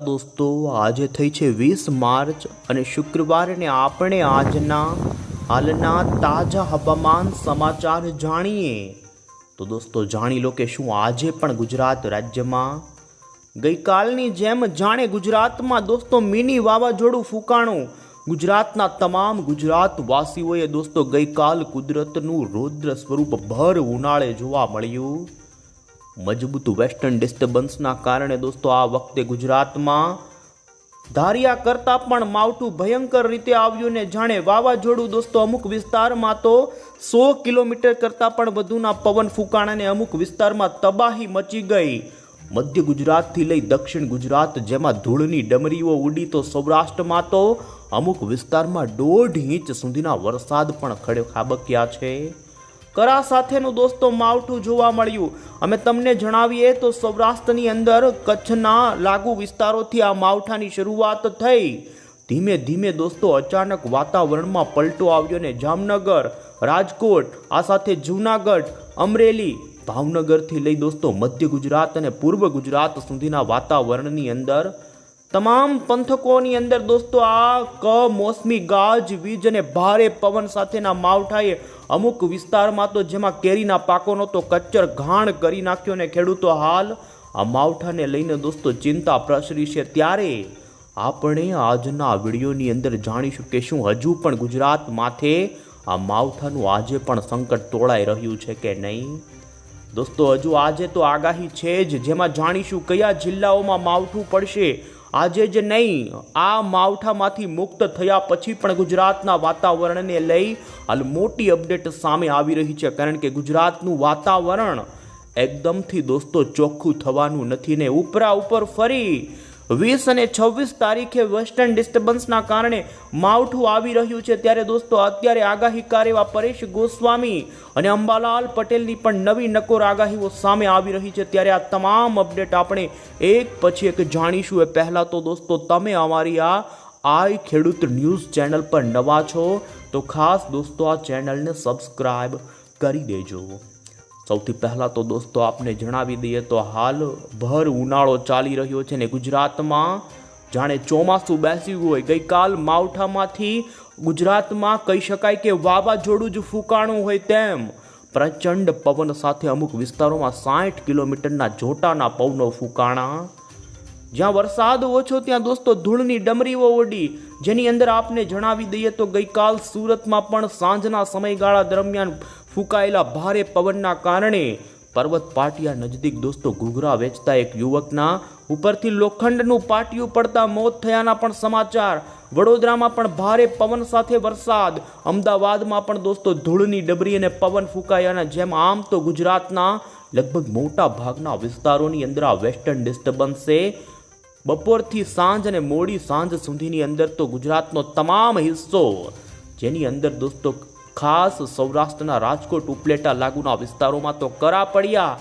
દોસ્તો આજે થઈ છે 20 માર્ચ અને શુક્રવારને આપણે આજના હાલના તાજા હવામાન સમાચાર જાણીએ તો દોસ્તો જાણી લો કે શું આજે પણ ગુજરાત રાજ્યમાં ગઈકાલની જેમ જાણે ગુજરાતમાં દોસ્તો મિની વાવાઝોડું ફૂંકાણું ગુજરાતના તમામ ગુજરાતવાસીઓએ દોસ્તો ગઈકાલ કુદરતનું રૌદ્ર સ્વરૂપ ભર ઉનાળે જોવા મળ્યું। મજબૂત વેસ્ટર્ન ડિસ્ટર્બન્સના કારણે દોસ્તો આ વખતે ગુજરાતમાં ધાર્યા કરતાં પણ માવઠું ભયંકર રીતે આવ્યું ને જાણે વાવાઝોડું દોસ્તો અમુક વિસ્તારમાં તો 100 કિલોમીટર કરતાં પણ વધુના પવન ફૂંકાણાને અમુક વિસ્તારમાં તબાહી મચી ગઈ। મધ્ય ગુજરાતથી લઈ દક્ષિણ ગુજરાત જેમાં ધૂળની ડમરીઓ ઉડી તો સૌરાષ્ટ્રમાં તો અમુક વિસ્તારમાં 1.5 ઇંચ સુધીના વરસાદ પણ ખાબક્યા છે। કરા સાથેનું દોસ્તો માવઠું જોવા મળ્યું। અમે તમને જણાવીએ તો સૌરાષ્ટ્રની અંદર કચ્છના લાગુ વિસ્તારોથી આ માવઠાની શરૂઆત થઈ। ધીમે ધીમે દોસ્તો અચાનક વાતાવરણમાં પલટો આવ્યો ને જામનગર, રાજકોટ, આ સાથે જૂનાગઢ, અમરેલી, ભાવનગરથી લઈ દોસ્તો મધ્ય ગુજરાત અને પૂર્વ ગુજરાત સુધીના વાતાવરણની અંદર તમામ પંથકોની અંદર દોસ્તો આ કમોસમી ગાજવીજ અને ભારે પવન સાથેના માવઠાએ અમુક વિસ્તારમાં તો જેમાં કેરીના પાકોનો તો કચ્ચર ઘાણ કરી નાખ્યો ને ખેડૂતો હાલ આ માવઠાને લઈને દોસ્તો ચિંતા પ્રસરી છે। ત્યારે આપણે આજના વિડીયોની અંદર જાણીશું કે શું હજુ પણ ગુજરાત માથે આ માવઠાનું આજે પણ સંકટ તોળાઈ રહ્યું છે કે નહીં। દોસ્તો હજુ આજે તો આગાહી છે જ, જેમાં જાણીશું કયા જિલ્લાઓમાં માવઠું પડશે આજે જ નહીં, આ માવઠામાંથી મુક્ત થયા પછી પણ ગુજરાતના વાતાવરણને લઈ હાલ મોટી અપડેટ સામે આવી રહી છે। કારણ કે ગુજરાતનું વાતાવરણ એકદમથી દોસ્તો ચોખ્ખું થવાનું નથી ને ઉપરા ઉપર ફરી 20 અને 26 તારીખે વેસ્ટર્ન ડિસ્ટર્બન્સના કારણે માવઠું આવી રહ્યું છે। ત્યારે દોસ્તો અત્યારે આગાહીકાર એવા પરેશ ગોસ્વામી અને અંબાલાલ પટેલની પણ નવી નકોર આગાહીઓ સામે આવી રહી છે। ત્યારે આ તમામ અપડેટ આપણે એક પછી એક જાણીશું। એ પહેલાં તો દોસ્તો તમે અમારી આઈ ખેડૂત ન્યૂઝ ચેનલ પર નવા છો તો ખાસ દોસ્તો આ ચેનલને સબસ્ક્રાઈબ કરી દેજો। સૌથી પહેલાં તો દોસ્તો આપને જણાવી દઈએ તો હાલ ભર ઉનાળો ચાલી રહ્યો છે ને ગુજરાતમાં જાણે ચોમાસું બેસ્યું હોય। ગઈકાલ માવઠામાંથી ગુજરાતમાં કહી શકાય કે વાવાઝોડું જ ફૂંકાણું હોય તેમ પ્રચંડ પવન સાથે અમુક વિસ્તારોમાં 60 કિલોમીટરના જોટાના પવનો ફૂંકાણા। જ્યાં વરસાદ ઓછો ત્યાં દોસ્તો ધૂળની ડમરીઓ ઉડી, જેની અંદર આપને જણાવી દઈએ તો ગઈકાલ સુરતમાં પણ સાંજના સમયગાળા દરમિયાન ફૂંકાયેલા ભારે પવનના કારણે પર્વત પાટિયા નજીક દોસ્તો ઘૂઘરા વેચતા એક યુવકના ઉપરથી લોખંડનું પાટિયું પડતા મોત થયાના પણ સમાચાર। વડોદરામાં પણ ભારે પવન સાથે વરસાદ, અમદાવાદમાં પણ દોસ્તો ધૂળની ડબરી અને પવન ફૂંકાયાના જેમ આમ તો ગુજરાતના લગભગ મોટા ભાગના વિસ્તારોની અંદર આ વેસ્ટર્ન ડિસ્ટર્બન્સે બપોરથી સાંજ અને મોડી સાંજ સુધીની અંદર તો ગુજરાતનો તમામ હિસ્સો, જેની અંદર દોસ્તો ખાસ સૌરાષ્ટ્રના રાજકોટ ઉપલેટા લાગુના વિસ્તારોમાં તો કરા પડ્યા।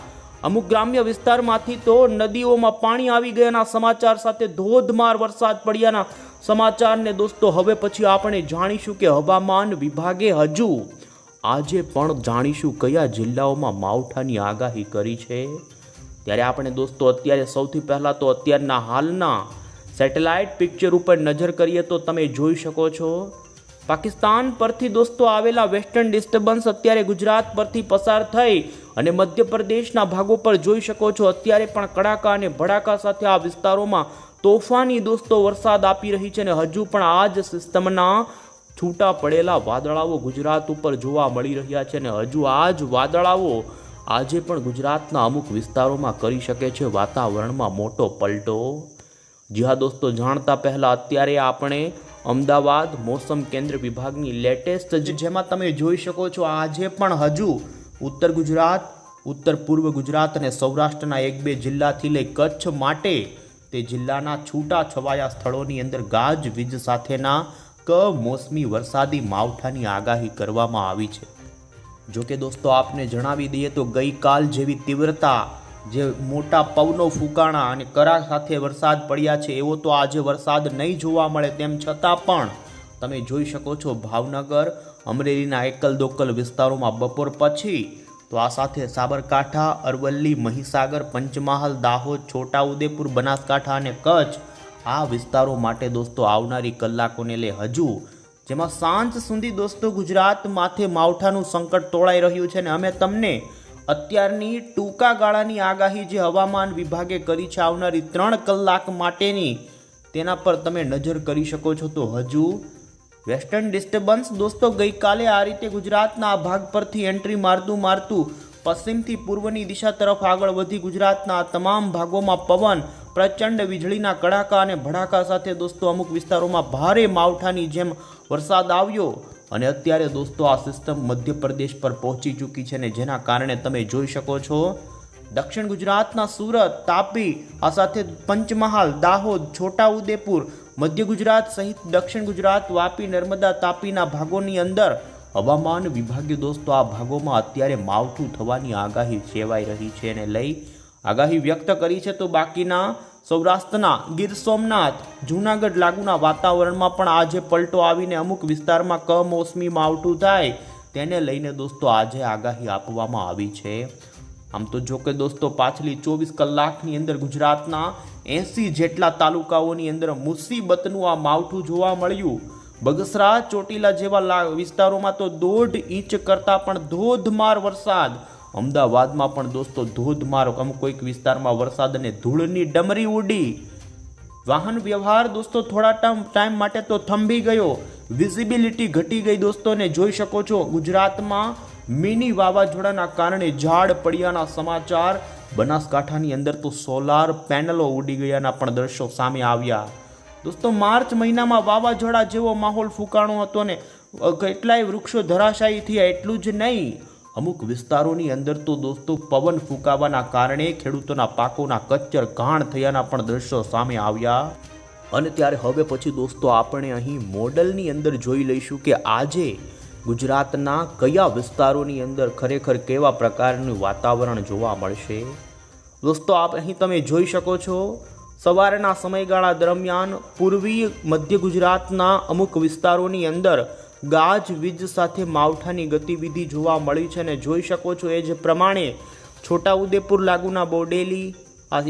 અમુક ગ્રામ્ય વિસ્તારમાંથી તો નદીઓમાં પાણી આવી ગયાના સમાચાર સાથે ધોધમાર વરસાદ પડ્યાના સમાચારને દોસ્તો હવે પછી આપણે જાણીશું કે હવામાન વિભાગે હજુ આજે પણ જાણીશું કયા જિલ્લાઓમાં માવઠાની આગાહી કરી છે। ત્યારે આપણે દોસ્તો અત્યારે સૌથી પહેલાં તો અત્યારના હાલના સેટેલાઇટ પિક્ચર ઉપર નજર કરીએ તો તમે જોઈ શકો છો પાકિસ્તાન પરથી દોસ્તો આવેલા વેસ્ટર્ન ડિસ્ટર્બન્સ અત્યારે ગુજરાત પરથી પસાર થઈ અને મધ્યપ્રદેશના ભાગો પર જોઈ શકો છો અત્યારે પણ કડાકા અને ભડાકા સાથે આ વિસ્તારોમાં તોફાની દોસ્તો વરસાદ આપી રહી છે અને હજુ પણ આ જ સિસ્ટમના છૂટા પડેલા વાદળાઓ ગુજરાત ઉપર જોવા મળી રહ્યા છે અને હજુ આ જ વાદળાઓ આજે પણ ગુજરાતના અમુક વિસ્તારોમાં કરી શકે છે વાતાવરણમાં મોટો પલટો। જી હા દોસ્તો, જાણતા પહેલાં અત્યારે આપણે અમદાવાદ મોસમ કેન્દ્ર વિભાગની લેટેસ્ટ જેમાં તમે જોઈ શકો છો આજે પણ હજુ ઉત્તર ગુજરાત, ઉત્તર પૂર્વ ગુજરાત અને સૌરાષ્ટ્રના 1-2 જિલ્લાથી લઈ કચ્છ માટે તે જિલ્લાના છૂટા છવાયા સ્થળોની અંદર ગાજવીજ સાથેના કમોસમી વરસાદી માવઠાની આગાહી કરવામાં આવી છે। જો કે દોસ્તો આપને જણાવી દઈએ તો ગઈકાલ જેવી તીવ્રતા, જે મોટા પવનો ફૂંકાણા અને કરા સાથે વરસાદ પડ્યા છે એવો તો આજે વરસાદ નહીં જોવા મળે। તેમ છતાં પણ તમે જોઈ શકો છો ભાવનગર, અમરેલીના એકલ દોકલ વિસ્તારોમાં બપોર પછી તો આ સાથે સાબરકાંઠા, અરવલ્લી, મહીસાગર, પંચમહાલ, દાહોદ, છોટાઉદેપુર, બનાસકાંઠા અને કચ્છ આ વિસ્તારો માટે દોસ્તો આવનારી કલાકોને લે હજુ જેમાં સાંજ સુધી દોસ્તો ગુજરાત માથે માવઠાનું સંકટ તોળાઈ રહ્યું છે. અને અમે તમને અત્યારની ટૂંકા ગાળાની આગાહી જે હવામાન વિભાગે કરી છે આવનારી 3 કલાક માટેની, તેના પર તમે નજર કરી શકો છો. તો હજુ વેસ્ટર્ન ડિસ્ટર્બન્સ દોસ્તો ગઈકાલે આ રીતે ગુજરાતના આ ભાગ પરથી એન્ટ્રી મારતું પશ્ચિમથી પૂર્વની દિશા તરફ આગળ વધી ગુજરાતના તમામ ભાગોમાં પવન, પ્રચંડ વીજળીના કડાકા અને ભડાકા સાથે દોસ્તો અમુક વિસ્તારોમાં ભારે માવઠાની જેમ વરસાદ આવ્યો. અને અત્યારે દોસ્તો આ સિસ્ટમ મધ્યપ્રદેશ પર પહોંચી ચૂકી છે, ને જેના કારણે તમે જોઈ શકો છો દક્ષિણ ગુજરાતના સુરત, તાપી, આ સાથે પંચમહાલ, દાહોદ, છોટાઉદેપુર, મધ્ય ગુજરાત સહિત દક્ષિણ ગુજરાત, વાપી, નર્મદા, તાપીના ભાગોની અંદર હવામાન વિભાગે દોસ્તો આ ભાગોમાં અત્યારે માવઠું થવાની આગાહી સેવાઈ રહી છે અને લઈ આગાહી વ્યક્ત કરી છે. તો બાકીના સૌરાષ્ટ્રના ગીર સોમનાથ, જૂનાગઢ લાગુના વાતાવરણમાં પણ આજે પલટો આવીને અમુક વિસ્તારમાં કમોસમી માવઠું થાય તેને લઈને દોસ્તો આજે આગાહી આપવામાં આવી છે. આમ તો જો કે દોસ્તો પાછલી 24 કલાકની અંદર ગુજરાતના 80 જેટલા તાલુકાઓની અંદર મુસીબતનું આ માવઠું જોવા મળ્યું. બગસરા, ચોટીલા જેવા વિસ્તારોમાં તો 1.5 ઇંચ કરતાં પણ ધોધમાર વરસાદ. અમદાવાદમાં પણ દોસ્તો ધોધમાર કોઈક વિસ્તારમાં વરસાદ અને ધૂળની ડમરી ઉડી. વાહન વ્યવહાર દોસ્તો થોડા ટાઈમ માટે તો થંભી ગયો, વિઝિબિલિટી ઘટી ગઈ દોસ્તો. ને જોઈ શકો છો ગુજરાતમાં મિની વાવાઝોડાના કારણે ઝાડ પડ્યાના સમાચાર. બનાસકાંઠાની અંદર તો સોલાર પેનલો ઉડી ગયાના પણ દ્રશ્યો સામે આવ્યા. દોસ્તો માર્ચ મહિનામાં વાવાઝોડા જેવો માહોલ ફૂંકાણો હતો ને કેટલાય વૃક્ષો ધરાશાયી થયા. એટલું જ નહીં, અમુક વિસ્તારોની અંદર તો દોસ્તો પવન ફૂંકાવાના કારણે ખેડૂતોના પાકોના કચ્ચર ઘાણ થયાના પણ દ્રશ્યો સામે આવ્યા. અને ત્યારે હવે પછી દોસ્તો આપણે અહીં મોડલની અંદર જોઈ લઈશું કે આજે ગુજરાતના કયા વિસ્તારોની અંદર ખરેખર કેવા પ્રકારનું વાતાવરણ જોવા મળશે. દોસ્તો અહીં તમે જોઈ શકો છો સવારના સમયગાળા દરમિયાન પૂર્વીય મધ્ય ગુજરાતના અમુક વિસ્તારોની અંદર ગાજવીજ સાથે માવઠાની ગતિવિધિ જોવા મળી છે. અને જોઈ શકો છો એ જ પ્રમાણે છોટાઉદેપુર લાગુના બોડેલી,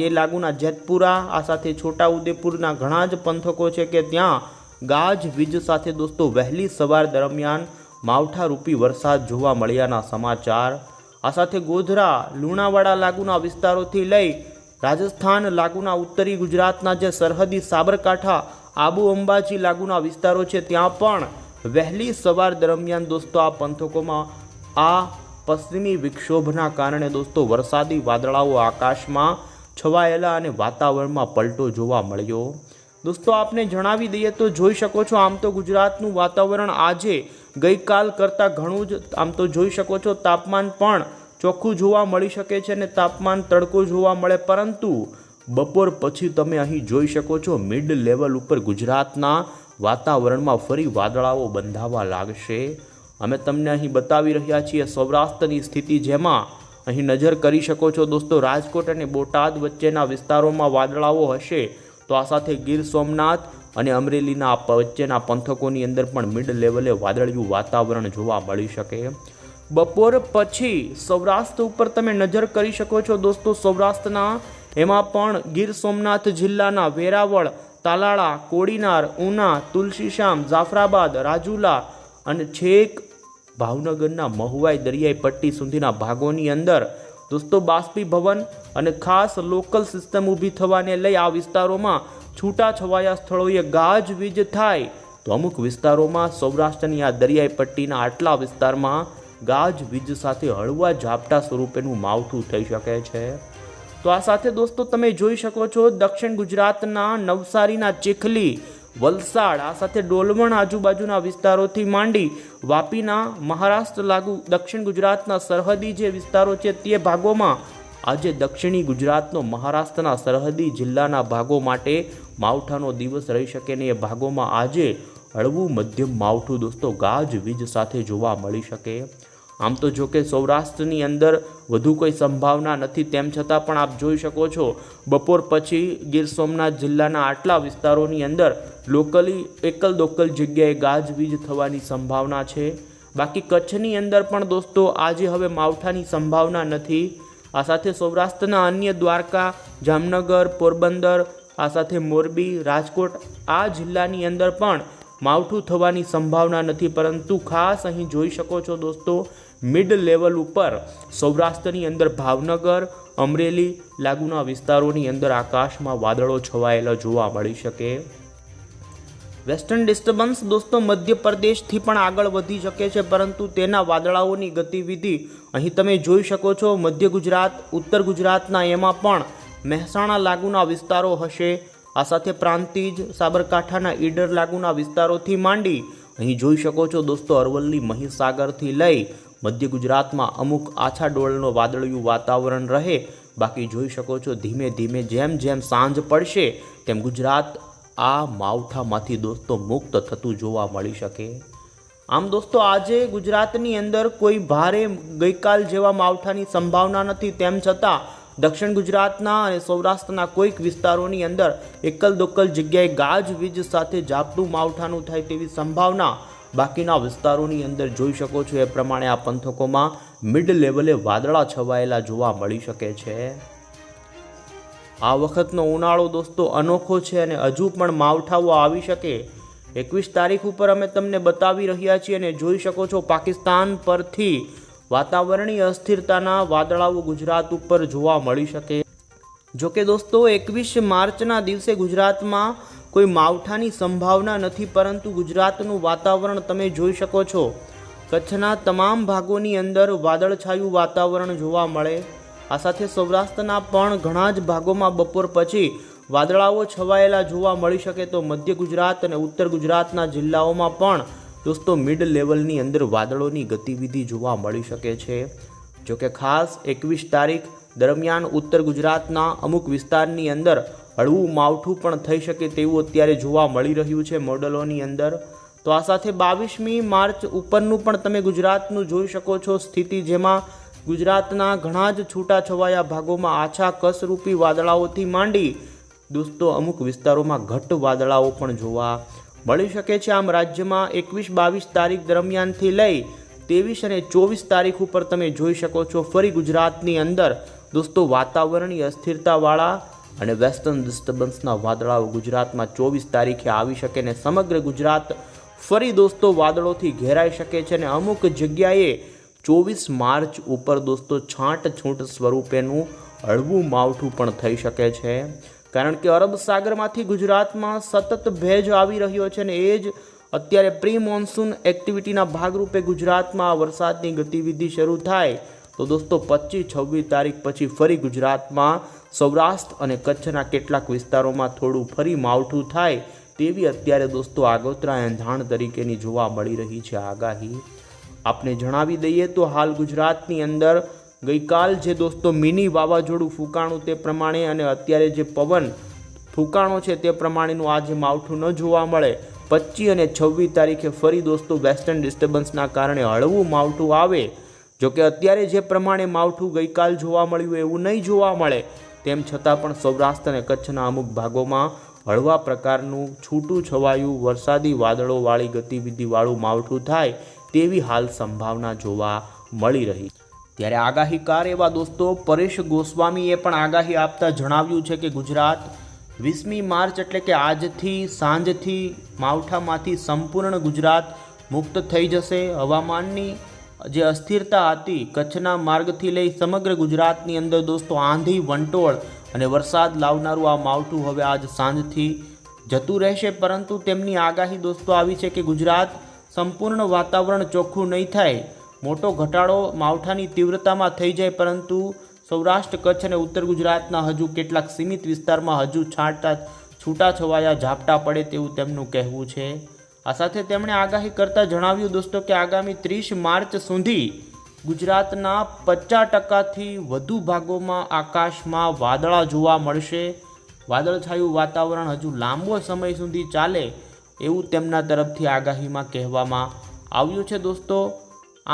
એ લાગુના જેતપુરા, આ સાથે છોટાઉદેપુરના ઘણા જ પંથકો છે કે ત્યાં ગાજવીજ સાથે દોસ્તો વહેલી સવાર દરમિયાન માવઠારૂપી વરસાદ જોવા મળ્યાના સમાચાર. આ સાથે ગોધરા, લુણાવાડા લાગુના વિસ્તારોથી લઈ રાજસ્થાન લાગુના ઉત્તરી ગુજરાતના જે સરહદી સાબરકાંઠા, આબુ અંબાજી લાગુના વિસ્તારો છે ત્યાં પણ વહેલી સવાર દરમિયાન દોસ્તો આ પંથકોમાં આ પશ્ચિમી વિક્ષોભના કારણે દોસ્તો વરસાદી વાદળાઓ આકાશમાં છવાયેલા અને વાતાવરણમાં પલટો જોવા મળ્યો. દોસ્તો આપને જણાવી દઈએ તો જોઈ શકો છો આમ તો ગુજરાતનું વાતાવરણ આજે ગઈકાલ કરતાં ઘણું જ આમ તો જોઈ શકો છો તાપમાન પણ ચોખ્ખું જોવા મળી શકે છે અને તાપમાન તડકો જોવા મળે, પરંતુ બપોર પછી તમે અહીં જોઈ શકો છો મિડ લેવલ ઉપર ગુજરાતના વાતાવરણમાં ફરી વાદળાઓ બંધાવા લાગશે. અમે તમને અહીં બતાવી રહ્યા છીએ સૌરાષ્ટ્રની સ્થિતિ, જેમાં અહીં નજર કરી શકો છો દોસ્તો રાજકોટ અને બોટાદ વચ્ચેના વિસ્તારોમાં વાદળાઓ હશે. તો આ સાથે ગીર સોમનાથ અને અમરેલીના વચ્ચેના પંથકોની અંદર પણ મિડ લેવલે વાદળિયું વાતાવરણ જોવા મળી શકે. બપોર પછી સૌરાષ્ટ્ર ઉપર તમે નજર કરી શકો છો દોસ્તો. સૌરાષ્ટ્રના એમાં પણ ગીર સોમનાથ જિલ્લાના વેરાવળ, તાલાળા, કોડીનાર, ઉના, તુલસીશ્યામ, જાફરાબાદ, રાજુલા અને છેક ભાવનગરના મહુવાઈ દરિયાઈ પટ્ટી સુધીના ભાગોની અંદર દોસ્તો બાષ્પીભવન અને ખાસ લોકલ સિસ્ટમ ઊભી થવાને લઈ આ વિસ્તારોમાં છૂટાછવાયા સ્થળોએ ગાજવીજ થાય તો અમુક વિસ્તારોમાં સૌરાષ્ટ્રની આ દરિયાઈ પટ્ટીના આટલા વિસ્તારમાં ગાજવીજ સાથે હળવા ઝાપટા સ્વરૂપેનું માવઠું થઈ શકે છે. તો આ સાથે દોસ્તો તમે જોઈ શકો છો દક્ષિણ ગુજરાતના નવસારીના ચીખલી, વલસાડ, આ સાથે ડોલવણ આજુબાજુના વિસ્તારોથી માંડી વાપીના મહારાષ્ટ્ર લાગુ દક્ષિણ ગુજરાતના સરહદી જે વિસ્તારો છે તે ભાગોમાં આજે દક્ષિણી ગુજરાતનો મહારાષ્ટ્રના સરહદી જિલ્લાના ભાગો માટે માવઠાનો દિવસ રહી શકે ને એ ભાગોમાં આજે હળવું મધ્યમ માવઠું દોસ્તો ગાજવીજ સાથે જોવા મળી શકે. આમ તો જો કે સૌરાષ્ટ્રની અંદર વધુ કોઈ સંભાવના નથી, તેમ છતાં પણ આપ જોઈ શકો છો બપોર પછી ગીર સોમનાથ જિલ્લાના આટલા વિસ્તારોની અંદર લોકલી એકલ દોકલ જગ્યાએ ગાજવીજ થવાની સંભાવના છે. બાકી કચ્છની અંદર પણ દોસ્તો આજે હવે માવઠાની સંભાવના નથી. આ સાથે સૌરાષ્ટ્રના અન્ય દ્વારકા, જામનગર, પોરબંદર, આ સાથે મોરબી, રાજકોટ આ જિલ્લાની અંદર પણ માવઠું થવાની સંભાવના નથી, પરંતુ ખાસ અહીં જોઈ શકો છો દોસ્તો, મિડ લેવલ ઉપર સૌરાષ્ટ્રની અંદર ભાવનગર, અમરેલી લાગુના વિસ્તારોની અંદર આકાશમાં વાદળો છવાયેલા જોવા મળી શકે. વેસ્ટર્ન ડિસ્ટર્બન્સ દોસ્તો મધ્યપ્રદેશથી પણ આગળ વધી શકે છે, પરંતુ તેના વાદળાઓની ગતિવિધિ અહીં તમે જોઈ શકો છો. મધ્ય ગુજરાત, ઉત્તર ગુજરાતના એમાં પણ મહેસાણા લાગુના વિસ્તારો હશે. આ સાથે પ્રાંતિજ, સાબરકાંઠાના ઈડર લાગુના વિસ્તારોથી માંડી અહીં જોઈ શકો છો દોસ્તો અરવલ્લી, મહીસાગરથી લઈ મધ્ય ગુજરાતમાં અમુક આછા ડોળનો વાદળિયું વાતાવરણ રહે. બાકી જોઈ શકો છો ધીમે ધીમે જેમ જેમ સાંજ પડશે તેમ ગુજરાત આ માવઠામાંથી દોસ્તો મુક્ત થતું જોવા મળી શકે. આમ દોસ્તો આજે ગુજરાતની અંદર કોઈ ભારે ગઈકાલ જેવા માવઠાની સંભાવના નથી, તેમ છતાં દક્ષિણ ગુજરાતના અને સૌરાષ્ટ્રના કોઈક વિસ્તારોની અંદર એકલ દોકલ જગ્યાએ ગાજવીજ સાથે ઝાપટું માવઠાનું થાય તેવી સંભાવના બાકીના વિસ્તારોની અંદર જોઈ શકો છો. એ પ્રમાણે આ પંથકોમાં મિડ લેવલે વાદળા છવાયેલા જોવા મળી શકે છે. આ વખતનો ઉનાળો દોસ્તો અનોખો છે અને હજુ પણ માવઠાઓ આવી શકે. 21 તારીખ ઉપર અમે તમને બતાવી રહ્યા છીએ અને જોઈ શકો છો પાકિસ્તાન પરથી વાતાવરણીય અસ્થિરતાના વાદળાઓ ગુજરાત ઉપર જોવા મળી શકે. જોકે દોસ્તો 21 માર્ચના દિવસે ગુજરાતમાં કોઈ માવઠાની સંભાવના નથી, પરંતુ ગુજરાતનું વાતાવરણ તમે જોઈ શકો છો. કચ્છના તમામ ભાગોની અંદર વાદળછાયું વાતાવરણ જોવા મળે. આ સાથે સૌરાષ્ટ્રના પણ ઘણા જ ભાગોમાં બપોર પછી વાદળાઓ છવાયેલા જોવા મળી શકે. તો મધ્ય ગુજરાત અને ઉત્તર ગુજરાતના જિલ્લાઓમાં પણ દોસ્તો મિડ લેવલની અંદર વાદળોની ગતિવિધિ જોવા મળી શકે છે. જોકે ખાસ 21 તારીખ દરમિયાન ઉત્તર ગુજરાતના અમુક વિસ્તારની અંદર હળવું માવઠું પણ થઈ શકે તેવું અત્યારે જોવા મળી રહ્યું છે મોડલોની અંદર. તો આ સાથે 22મી માર્ચ ઉપરનું પણ તમે ગુજરાતનું જોઈ શકો છો સ્થિતિ, જેમાં ગુજરાતના ઘણા જ છૂટાછવાયા ભાગોમાં આછા કસરૂપી વાદળાઓથી માંડી દોસ્તો અમુક વિસ્તારોમાં ઘટ વાદળાઓ પણ જોવા મળી શકે છે. આમ રાજ્યમાં 21-22 તારીખ દરમિયાનથી લઈ 23 અને 24 તારીખ ઉપર તમે જોઈ શકો છો ફરી ગુજરાતની અંદર દોસ્તો વાતાવરણીય અસ્થિરતાવાળા અને વેસ્ટર્ન ડિસ્ટર્બન્સના વાદળાઓ ગુજરાતમાં 24 તારીખે આવી શકે અને સમગ્ર ગુજરાત ફરી દોસ્તો વાદળોથી ઘેરાઈ શકે છે. અને અમુક જગ્યાએ 24 માર્ચ ઉપર દોસ્તો છાંટછૂટ સ્વરૂપેનું હળવું માવઠું પણ થઈ શકે છે, કારણ કે અરબ સાગરમાંથી ગુજરાતમાં સતત ભેજ આવી રહ્યો છે અને એ જ અત્યારે પ્રી મોન્સૂન એક્ટિવિટીના ભાગરૂપે ગુજરાતમાં વરસાદની ગતિવિધિ શરૂ થાય તો દોસ્તો 25-26 તારીખ પછી ફરી ગુજરાતમાં સૌરાષ્ટ્ર અને કચ્છના કેટલાક વિસ્તારોમાં થોડું ફરી માવઠું થાય તેવી અત્યારે દોસ્તો આગોતરા એંધાણ તરીકેની જોવા મળી રહી છે આગાહી. આપને જણાવી દઈએ તો હાલ ગુજરાતની અંદર ગઈકાલ જે દોસ્તો મિની વાવાઝોડું ફૂંકાણું તે પ્રમાણે અને અત્યારે જે પવન ફૂંકાણો છે તે પ્રમાણેનું આજે માવઠું ન જોવા મળે. 25 અને 26 તારીખે ફરી દોસ્તો વેસ્ટર્ન ડિસ્ટર્બન્સના કારણે હળવું માવઠું આવે. જોકે અત્યારે જે પ્રમાણે માવઠું ગઈકાલ જોવા મળ્યું એવું નહીં જોવા મળે, તેમ છતાં પણ સૌરાષ્ટ્ર અને કચ્છના અમુક ભાગોમાં હળવા પ્રકારનું છૂટું છવાયું વરસાદી વાદળોવાળી ગતિવિધિવાળું માવઠું થાય તેવી હાલ સંભાવના જોવા મળી રહી. ત્યારે આગાહીકાર એવા દોસ્તો પરેશ ગોસ્વામીએ પણ આગાહી આપતા જણાવ્યું છે કે ગુજરાત 20મી માર્ચ એટલે કે આજથી સાંજથી માવઠામાંથી સંપૂર્ણ ગુજરાત મુક્ત થઈ જશે. હવામાનની જે અસ્થિરતા હતી કચ્છના માર્ગથી લઈ સમગ્ર ગુજરાતની અંદર દોસ્તો આંધી, વંટોળ અને વરસાદ લાવનારું આ માવઠું હવે આજ સાંજથી જતું રહેશે. પરંતુ તેમની આગાહી દોસ્તો આવી છે કે ગુજરાત સંપૂર્ણ વાતાવરણ ચોખ્ખું નહીં થાય, મોટો ઘટાડો માવઠાની તીવ્રતામાં થઈ જાય, પરંતુ સૌરાષ્ટ્ર, કચ્છ અને ઉત્તર ગુજરાતના હજુ કેટલાક સીમિત વિસ્તારમાં હજુ છૂટાછવાયા ઝાપટા પડે તેવું તેમનું કહેવું છે. આ સાથે તેમણે આગાહી કરતાં જણાવ્યું દોસ્તો કે આગામી 30 માર્ચ સુધી ગુજરાતના 50%થી વધુ ભાગોમાં આકાશમાં વાદળા જોવા મળશે. વાદળછાયું વાતાવરણ હજુ લાંબો સમય સુધી ચાલે એવું તેમના તરફથી આગાહીમાં કહેવામાં આવ્યું છે દોસ્તો.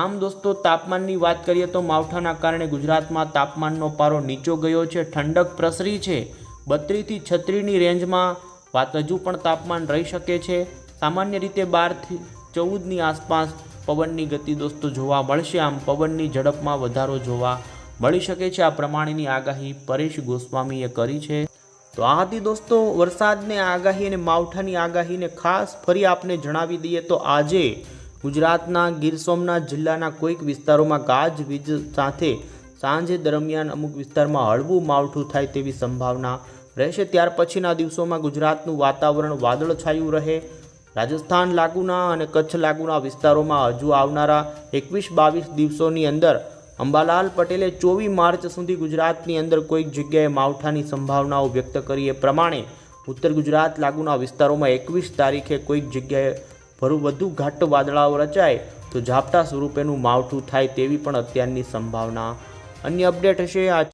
આમ દોસ્તો તાપમાનની વાત કરીએ તો માવઠાના કારણે ગુજરાતમાં તાપમાનનો પારો નીચો ગયો છે, ઠંડક પ્રસરી છે. 32 થી 36ની રેન્જમાં વાત હજુ પણ તાપમાન રહી શકે છે. સામાન્ય રીતે 12 થી 14ની આસપાસ પવનની ગતિ દોસ્તો જોવા મળશે. આમ પવનની ઝડપમાં વધારો જોવા મળી શકે છે. આ પ્રમાણેની આગાહી પરેશ ગોસ્વામીએ કરી છે. તો આ હતી દોસ્તો વરસાદની આગાહી અને માવઠાની આગાહીને ખાસ ફરી આપને જણાવી દઈએ તો આજે ગુજરાતના ગીર સોમનાથ જિલ્લાના કોઈક વિસ્તારોમાં ગાજવીજ સાથે સાંજે દરમિયાન અમુક વિસ્તારમાં હળવું માવઠું થાય તેવી સંભાવના રહેશે। ત્યાર પછીના દિવસોમાં ગુજરાતનું વાતાવરણ વાદળછાયું રહે। રાજસ્થાન લાગુના અને કચ્છ લાગુના વિસ્તારોમાં હજુ આવનારા 21-22 દિવસોની અંદર અંબાલાલ પટેલે 24 માર્ચ સુધી ગુજરાતની અંદર કોઈક જગ્યાએ માવઠાની સંભાવનાઓ વ્યક્ત કરી। એ પ્રમાણે ઉત્તર ગુજરાત લાગુના વિસ્તારોમાં 21 તારીખે કોઈક જગ્યાએ વધુ ઘાટ વાદળાઓ રચાય તો ઝાપટા સ્વરૂપેનું માવઠું થાય તેવી પણ અત્યારની સંભાવના। અન્ય અપડેટ હશે આ